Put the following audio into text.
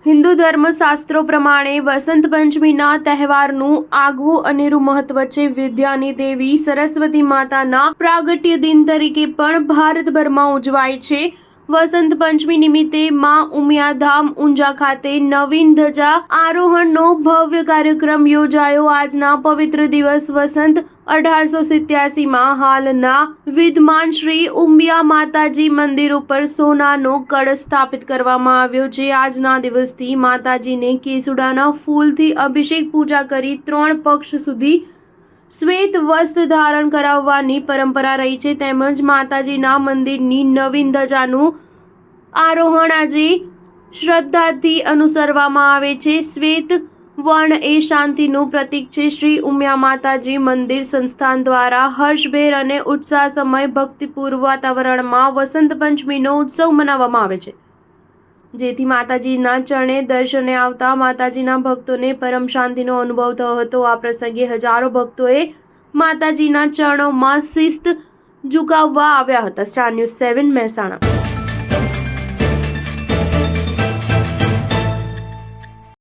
હિન્દુ ધર્મશાસ્ત્રો પ્રમાણે વસંત પંચમીના તહેવારનું આગવું અનેરું મહત્વ છે. વિદ્યાની દેવી સરસ્વતી માતાના પ્રાગટ્ય દિન તરીકે પણ ભારતભરમાં ઉજવાય છે. વસંત પંચમી નિમિત્તે માં ઉમિયાધામ ઊંઝા ખાતે નવીન ધજા આરોહણનો ભવ્ય કાર્યક્રમ યોજાયો. આજના પવિત્ર દિવસ વસંત 1887માં હાલના વિદ્યમાન શ્રી ઉમિયા માતાજી મંદિર ઉપર સોનાનો કળશ સ્થાપિત કરવામાં આવ્યો છે. આજના દિવસથી માતાજીને કેસુડાના ફૂલથી અભિષેક પૂજા કરી 3 પક્ષ સુધી શ્વેત વસ્ત્ર ધારણ કરાવવાની પરંપરા રહી છે. તેમજ માતાજીના મંદિરની નવીન ધજાનું આરોહણ આજે શ્રદ્ધાથી અનુસરવામાં આવે છે. શ્વેત વર્ણ એ શાંતિનું પ્રતીક છે. શ્રી ઉમિયા માતાજી મંદિર સંસ્થાન દ્વારા હર્ષભેર અને ઉત્સાહસમય ભક્તિપૂર્વ વાતાવરણમાં વસંત પંચમીનો ઉત્સવ મનાવવામાં આવે છે, જેથી માતાજીના ચરણે દર્શને આવતા માતાજીના ભક્તોને પરમ શાંતિનો અનુભવ થયો હતો. આ પ્રસંગે હજારો ભક્તોએ માતાજીના ચરણોમાં શિસ્ત ઝુકાવવા આવ્યા હતા. Star news 7 Mehsana.